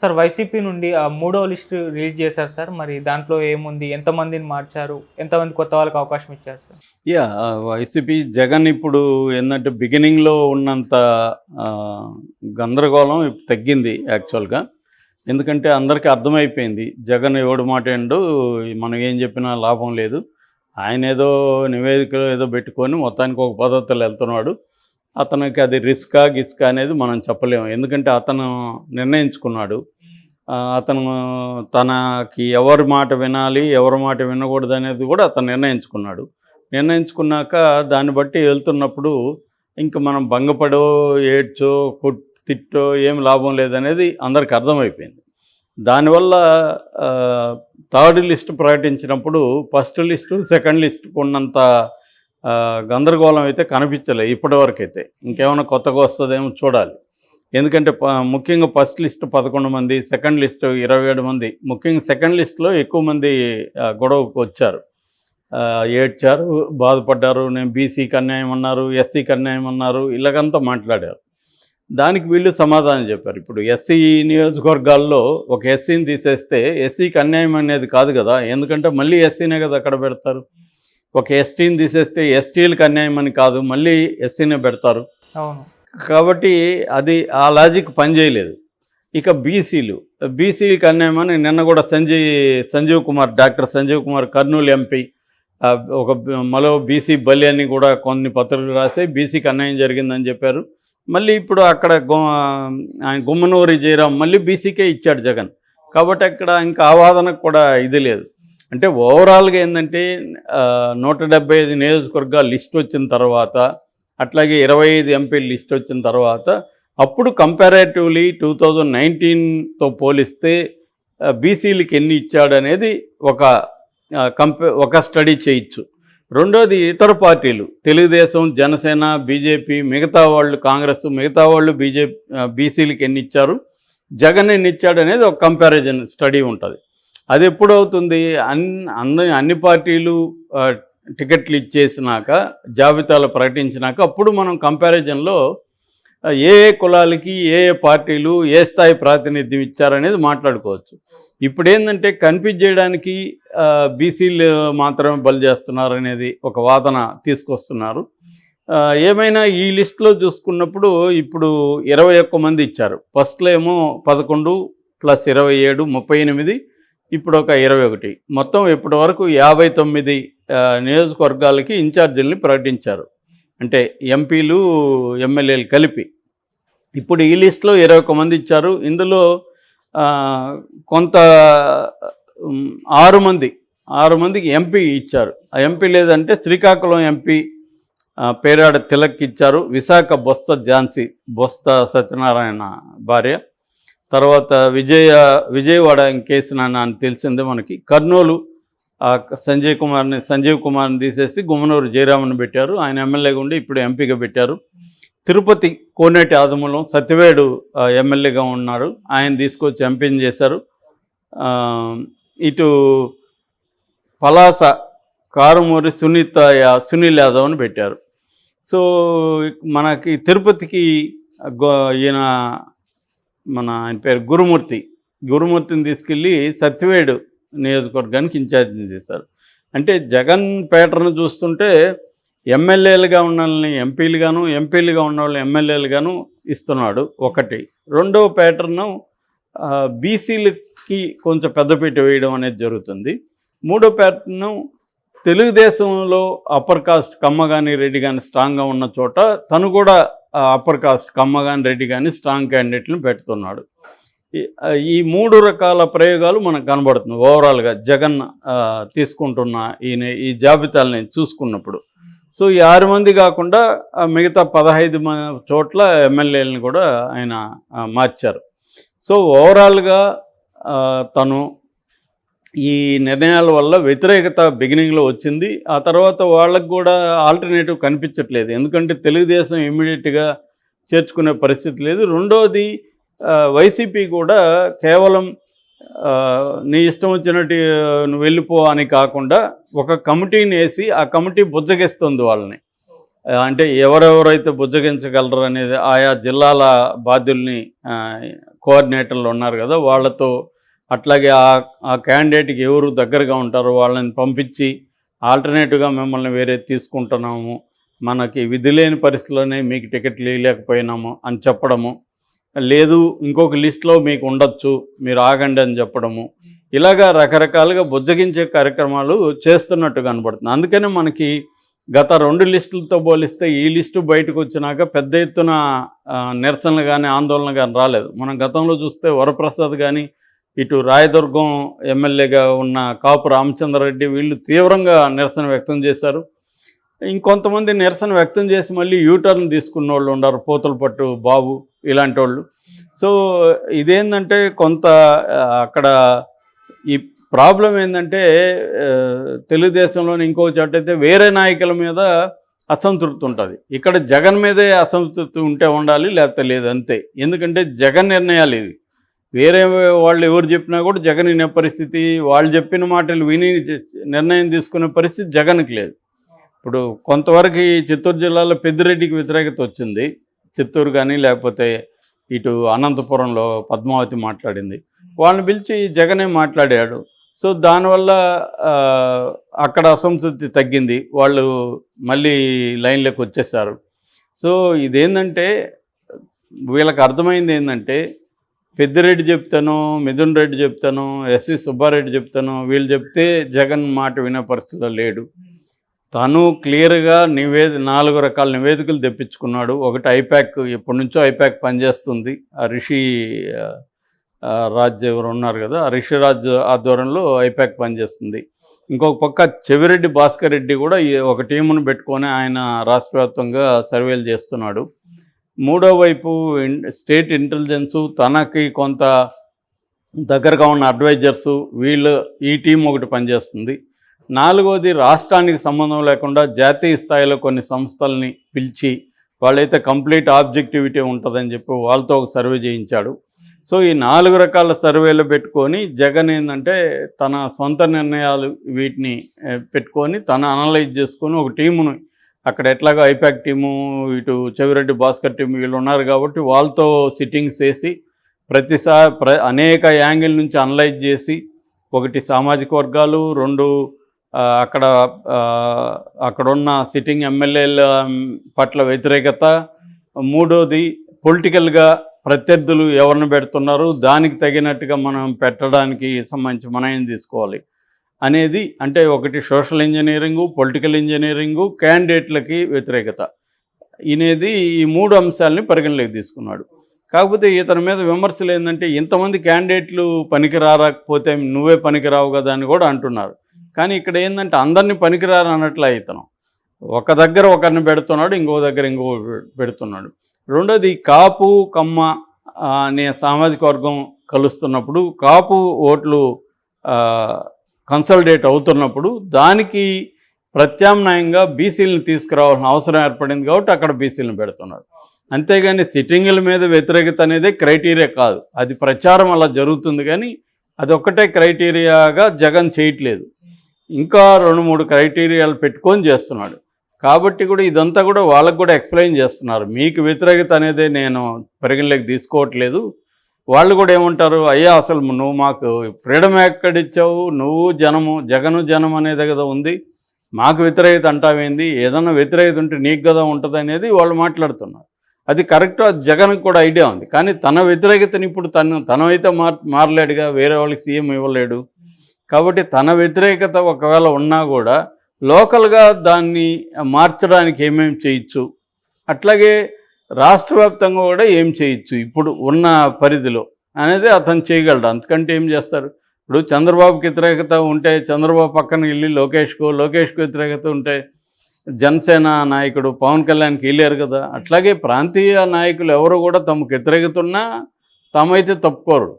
Sir YCP నుండి ఆ మూడో లిస్ట్ రిలీజ్ చేశారు సార్. మరి దాంట్లో ఏముంది? ఎంతమందిని మార్చారు? ఎంతమంది కొత్త వాళ్ళకి అవకాశం ఇచ్చారు సార్? వైసీపీ జగన్ ఇప్పుడు ఏందంటే బిగినింగ్‌లో ఉన్నంత గందరగోళం ఇప్పుడు తగ్గింది యాక్చువల్‌గా. ఎందుకంటే అందరికీ అర్థమైపోయింది. జగన్ ఎవడి మాట వినడు. మనం ఏం చెప్పినా లాభం లేదు. ఆయనేదో నివేదికలో ఏదో పెట్టుకొని మొత్తానికి ఒక పద్ధతిలో వెళ్తున్నాడు. అతనికి అది రిస్కా, గిస్కా అనేది మనం చెప్పలేము. ఎందుకంటే అతను నిర్ణయించుకున్నాడు. అతను తనకి ఎవరి మాట వినాలి, ఎవరి మాట వినకూడదు అనేది కూడా అతను నిర్ణయించుకున్నాడు. నిర్ణయించుకున్నాక దాన్ని బట్టి వెళ్తున్నప్పుడు ఇంక మనం భంగపడో, ఏడ్చో, తిట్టో ఏం లాభం లేదనేది అందరికి అర్థమైపోయింది. దానివల్ల థర్డ్ లిస్ట్ ప్రకటించినప్పుడు ఫస్ట్ లిస్టు, సెకండ్ లిస్టుకు ఉన్నంత గందరగోళం అయితే కనిపించలే ఇప్పటివరకైతే. ఇంకేమైనా కొత్తగా వస్తుందేమో చూడాలి. ఎందుకంటే ముఖ్యంగా ఫస్ట్ లిస్ట్ 11 మంది, సెకండ్ లిస్టు 27 మంది. ముఖ్యంగా సెకండ్ లిస్టులో ఎక్కువ మంది గొడవకు వచ్చారు, ఏడ్చారు, బాధపడ్డారు. నేను బీసీకి అన్యాయం అన్నారు, ఎస్సీకి అన్యాయం అన్నారు, ఇలాగంతా మాట్లాడారు. దానికి వీళ్ళు సమాధానం చెప్పారు. ఇప్పుడు ఎస్సీ నియోజకవర్గాల్లో ఒక ఎస్సీని తీసేస్తే ఎస్సీకి అన్యాయం అనేది కాదు కదా, ఎందుకంటే మళ్ళీ ఎస్సీనే కదా అక్కడ పెడతారు. ఒక ఎస్టీని తీసేస్తే ఎస్టీలకు అన్యాయం అని కాదు, మళ్ళీ ఎస్సీనే పెడతారు. అవును. కాబట్టి అది ఆ లాజిక్ పనిచేయలేదు. ఇక బీసీకి అన్యాయం అని నిన్న కూడా డాక్టర్ సంజీవ్ కుమార్ కర్నూలు ఎంపీ ఒక మరో బీసీ బలి అని కూడా కొన్ని పత్రికలు రాసి బీసీకి అన్యాయం జరిగిందని చెప్పారు. మళ్ళీ ఇప్పుడు అక్కడ గుమ్మనూరి జయరాం మళ్ళీ బీసీకే ఇచ్చాడు జగన్. కాబట్టి అక్కడ ఇంకా ఆవాదనకు కూడా ఇది లేదు. అంటే ఓవరాల్గా ఏంటంటే 175 నియోజకవర్గాల లిస్ట్ వచ్చిన తర్వాత, అట్లాగే 25 ఎంపీల లిస్ట్ వచ్చిన తర్వాత, అప్పుడు కంపారేటివ్లీ 2019తో పోలిస్తే బీసీలకి ఎన్ని ఇచ్చాడనేది ఒక స్టడీ చేయొచ్చు. రెండోది ఇతర పార్టీలు, తెలుగుదేశం, జనసేన, బీజేపీ, మిగతా వాళ్ళు, కాంగ్రెస్, మిగతా వాళ్ళు బీసీలకి ఎన్ని ఇచ్చారు, జగన్ ఎన్ని ఇచ్చాడు అనేది ఒక కంపారిజన్ స్టడీ ఉంటుంది. అది ఎప్పుడవుతుంది? అన్ని పార్టీలు టికెట్లు ఇచ్చేసినాక, జాబితాలు ప్రకటించినాక అప్పుడు మనం కంపారిజన్లో ఏ కులాలకి ఏ పార్టీలు ఏ స్థాయి ప్రాతినిధ్యం ఇచ్చారనేది మాట్లాడుకోవచ్చు. ఇప్పుడు ఏంటంటే కన్ఫ్యూజ్ చేయడానికి బీసీలు మాత్రమే బలి చేస్తున్నారు అనేది ఒక వాదన తీసుకొస్తున్నారు. ఏమైనా ఈ లిస్టులో చూసుకున్నప్పుడు ఇప్పుడు 21 మంది ఇచ్చారు. ఫస్ట్లో ఏమో 11 + 27 38, ఇప్పుడు ఒక 21, మొత్తం ఇప్పటి వరకు 59 నియోజకవర్గాలకి ఇన్ఛార్జీలని ప్రకటించారు. అంటే ఎంపీలు, ఎమ్మెల్యేలు కలిపి. ఇప్పుడు ఈ లిస్టులో 21 మంది ఇచ్చారు. ఇందులో కొంత 6 మందికి ఎంపీ ఇచ్చారు. ఆ ఎంపీ లేదంటే శ్రీకాకుళం ఎంపీ పేరాడ తిలక్ ఇచ్చారు. విశాఖ బొత్స సత్యనారాయణ భార్య. తర్వాత విజయవాడ కేసునాన్న అని తెలిసిందే మనకి. కర్నూలు సంజీవ్ కుమార్ని తీసేసి గుమ్మనూరు జయరామన్ పెట్టారు. ఆయన ఎమ్మెల్యేగా ఉండి ఇప్పుడు ఎంపీగా పెట్టారు. తిరుపతి కోనేటి ఆదిమూలం సత్యవేడు ఎమ్మెల్యేగా ఉన్నారు, ఆయన తీసుకొచ్చి ఎంపీని చేశారు. ఇటు పలాస కారుమూరి సునీల్ యాదవ్ అని పెట్టారు. సో మనకి తిరుపతికి ఆయన పేరు గురుమూర్తిని తీసుకెళ్ళి సత్యవేడు నియోజకవర్గానికి ఇన్ఛార్జిని చేశారు. అంటే జగన్ ప్యాటర్న్ చూస్తుంటే ఎమ్మెల్యేలుగా ఉన్న వాళ్ళని ఎంపీలుగాను, ఎంపీలుగా ఉన్న వాళ్ళని ఎమ్మెల్యేలుగాను ఇస్తున్నాడు ఒకటి. రెండవ ప్యాటర్ను బీసీలకి కొంచెం పెద్దపీట వేయడం అనేది జరుగుతుంది. మూడో ప్యాటర్ను తెలుగుదేశంలో అప్పర్ కాస్ట్ కమ్మ కానీ రెడ్డి కానీ స్ట్రాంగ్గా ఉన్న చోట తను కూడా అప్పర్ కాస్ట్ కమ్మ కానీ రెడ్డి కానీ స్ట్రాంగ్ క్యాండిడేట్లను పెడుతున్నాడు. ఈ 3 రకాల ప్రయోగాలు మనకు కనబడుతుంది ఓవరాల్గా జగన్ తీసుకుంటున్న ఈ జాబితాలని చూసుకున్నప్పుడు. సో ఈ 6 మంది కాకుండా మిగతా 15 చోట్ల ఎమ్మెల్యేలను కూడా ఆయన మార్చారు. సో ఓవరాల్గా తను ఈ నిర్ణయాల వల్ల వ్యతిరేకత బిగినింగ్లో వచ్చింది. ఆ తర్వాత వాళ్ళకు కూడా ఆల్టర్నేటివ్ కనిపించట్లేదు. ఎందుకంటే తెలుగుదేశం ఇమ్మీడియట్గా చేర్చుకునే పరిస్థితి లేదు. రెండోది వైసీపీ కూడా కేవలం నీ ఇష్టం వచ్చినట్టు నువ్వు వెళ్ళిపో అని కాకుండా ఒక కమిటీని వేసి ఆ కమిటీ బుజ్జగిస్తుంది వాళ్ళని. అంటే ఎవరెవరైతే బుజ్జగించగలరు అనేది ఆయా జిల్లాల బాధ్యుల్ని కోఆర్డినేటర్లు ఉన్నారు కదా, వాళ్ళతో అట్లాగే ఆ క్యాండిడేట్కి ఎవరు దగ్గరగా ఉంటారో వాళ్ళని పంపించి ఆల్టర్నేటివ్గా మిమ్మల్ని వేరే తీసుకుంటున్నాము, మనకి విధి లేని పరిస్థితిలోనే మీకు టికెట్లు ఇవ్వలేకపోయినాము అని చెప్పడము, లేదు ఇంకొక లిస్టులో మీకు ఉండొచ్చు మీరు ఆగండి అని చెప్పడము, ఇలాగా రకరకాలుగా బుజ్జగించే కార్యక్రమాలు చేస్తున్నట్టు కనబడుతుంది. అందుకనే మనకి గత 2 లిస్టులతో పోలిస్తే ఈ లిస్టు బయటకు వచ్చినాక పెద్ద ఎత్తున నిరసనలు కానీ ఆందోళన కానీ రాలేదు. మనం గతంలో చూస్తే వరప్రసాద్ కానీ ఇటు రాయదుర్గం ఎమ్మెల్యేగా ఉన్న కాపు రామచంద్రారెడ్డి వీళ్ళు తీవ్రంగా నిరసన వ్యక్తం చేశారు. ఇంకొంతమంది నిరసన వ్యక్తం చేసి మళ్ళీ యూటర్న్ తీసుకున్న వాళ్ళు ఉన్నారు, పోతులపట్టు బాబు ఇలాంటి వాళ్ళు. సో ఇదేంటంటే కొంత అక్కడ ఈ ప్రాబ్లం ఏంటంటే తెలుగుదేశంలోని ఇంకో చోట అయితే వేరే నాయకుల మీద అసంతృప్తి ఉంటుంది, ఇక్కడ జగన్ మీదే అసంతృప్తి ఉంటే ఉండాలి లేకపోతే లేదు అంతే. ఎందుకంటే జగన్ నిర్ణయాలు ఇవి, వేరే వాళ్ళు ఎవరు చెప్పినా కూడా జగన్ వినే పరిస్థితి, వాళ్ళు చెప్పిన మాటలు విని నిర్ణయం తీసుకునే పరిస్థితి జగన్కి లేదు. ఇప్పుడు కొంతవరకు చిత్తూరు జిల్లాలో పెద్దిరెడ్డికి వ్యతిరేకత వచ్చింది, చిత్తూరు కానీ లేకపోతే ఇటు అనంతపురంలో పద్మావతి మాట్లాడింది, వాళ్ళని పిలిచి జగనే మాట్లాడాడు. సో దానివల్ల అక్కడ అసంతృప్తి తగ్గింది, వాళ్ళు మళ్ళీ లైన్లోకి వచ్చేసారు. సో ఇదేంటంటే వీళ్ళకి అర్థమైంది ఏంటంటే పెద్దిరెడ్డి చెప్తాను, మిథున్ రెడ్డి చెప్తాను, ఎస్వి సుబ్బారెడ్డి చెప్తాను, వీళ్ళు చెప్తే జగన్ మాట వినే పరిస్థితిలో లేడు. తను క్లియర్గా 4 రకాల నివేదికలు తెప్పించుకున్నాడు. ఒకటి ఐపాక్, ఎప్పటి నుంచో ఐపాక్ పనిచేస్తుంది, ఆ రిషి రాజ్ ఎవరు ఉన్నారు కదా, ఆ రిషి రాజ్ ఆధ్వర్యంలో ఐపాక్ పనిచేస్తుంది. ఇంకొక పక్క చెవిరెడ్డి భాస్కర్ రెడ్డి కూడా ఒక టీమును పెట్టుకొని ఆయన రాష్ట్ర వ్యాప్తంగా సర్వేలు చేస్తున్నాడు. మూడో వైపు స్టేట్ ఇంటెలిజెన్సు, తనకి కొంత దగ్గరగా ఉన్న అడ్వైజర్సు, వీళ్ళు ఈ టీం ఒకటి పనిచేస్తుంది. 4వది రాష్ట్రానికి సంబంధం లేకుండా జాతీయ స్థాయిలో కొన్ని సంస్థల్ని పిలిచి వాళ్ళైతే కంప్లీట్ ఆబ్జెక్టివిటీ ఉంటుందని చెప్పి వాళ్ళతో ఒక సర్వే చేయించాడు. సో ఈ 4 రకాల సర్వేలు పెట్టుకొని జగన్ ఏంటంటే తన సొంత నిర్ణయాలు వీటిని పెట్టుకొని తను అనలైజ్ చేసుకొని ఒక టీమును అక్కడ ఎట్లాగో ఐపాక్ టీము, ఇటు చెవిరెడ్డి భాస్కర్ టీము వీళ్ళు ఉన్నారు కాబట్టి వాళ్ళతో సిట్టింగ్స్ వేసి ప్రతిసారి అనేక యాంగిల్ నుంచి అనలైజ్ చేసి, ఒకటి సామాజిక వర్గాలు, 2 అక్కడున్న సిట్టింగ్ ఎమ్మెల్యేల పట్ల వ్యతిరేకత, 3వది పొలిటికల్గా ప్రత్యర్థులు ఎవరిని పెడుతున్నారు, దానికి తగినట్టుగా మనం పెట్టడానికి సంబంధించి మనం ఏం తీసుకోవాలి అనేది. అంటే ఒకటి సోషల్ ఇంజనీరింగు, పొలిటికల్ ఇంజనీరింగు, క్యాండిడేట్లకి వ్యతిరేకత అనేది ఈ 3 అంశాలని పరిగణలోకి తీసుకున్నాడు. కాకపోతే ఇతని మీద విమర్శలు ఏంటంటే ఇంతమంది క్యాండిడేట్లు పనికి రాకపోతే నువ్వే పనికిరావు కదా అని కూడా అంటున్నారు. కానీ ఇక్కడ ఏంటంటే అందరినీ పనికిరారు అన్నట్లు ఇతను ఒక దగ్గర ఒకరిని పెడుతున్నాడు, ఇంకో దగ్గర ఇంకో పెడుతున్నాడు. 2వది కాపు కమ్మ అనే సామాజిక వర్గం కలుస్తున్నప్పుడు, కాపు ఓట్లు కన్సల్టేట్ అవుతున్నప్పుడు దానికి ప్రత్యామ్నాయంగా బీసీలను తీసుకురావాల్సిన అవసరం ఏర్పడింది కాబట్టి అక్కడ బీసీలను పెడుతున్నాడు. అంతేగాని సిట్టింగుల మీద వ్యతిరేకత అనేది క్రైటీరియా కాదు, అది ప్రచారం అలా జరుగుతుంది. కానీ అదొక్కటే క్రైటీరియాగా జగన్ చేయట్లేదు, ఇంకా 2-3 క్రైటీరియాలు పెట్టుకొని చేస్తున్నాడు. కాబట్టి కూడా ఇదంతా కూడా వాళ్ళకు కూడా ఎక్స్ప్లెయిన్ చేస్తున్నారు, మీకు వ్యతిరేకత అనేది నేను పరిగణలోకి తీసుకోవట్లేదు. వాళ్ళు కూడా ఏమంటారు, అయ్యా అసలు నువ్వు మాకు ఫ్రీడమ్ ఎక్కడిచ్చావు, నువ్వు జగను జనం అనేది కదా ఉంది, మాకు వ్యతిరేకత అంటావేంది, ఏదన్నా వ్యతిరేకత ఉంటే నీకు కదా ఉంటుంది అనేది వాళ్ళు మాట్లాడుతున్నారు. అది కరెక్ట్, అది జగన్కి కూడా ఐడియా ఉంది. కానీ తన వ్యతిరేకతని ఇప్పుడు తనైతే మారలేడుగా, వేరే వాళ్ళకి సీఎం ఇవ్వలేడు. కాబట్టి తన వ్యతిరేకత ఒకవేళ ఉన్నా కూడా లోకల్గా దాన్ని మార్చడానికి ఏమేమి చేయొచ్చు, అట్లాగే రాష్ట్ర వ్యాప్తంగా కూడా ఏం చేయొచ్చు ఇప్పుడు ఉన్న పరిధిలో అనేది అతను చేయగలడు. అంతకంటే ఏం చేస్తారు? ఇప్పుడు చంద్రబాబుకి వ్యతిరేకత ఉంటే చంద్రబాబు పక్కన వెళ్ళి లోకేష్కు వ్యతిరేకత ఉంటే జనసేన నాయకుడు పవన్ కళ్యాణ్కి వెళ్ళారు కదా. అట్లాగే ప్రాంతీయ నాయకులు ఎవరు కూడా తమకు వ్యతిరేకత ఉన్నా తామైతే తప్పుకోరు.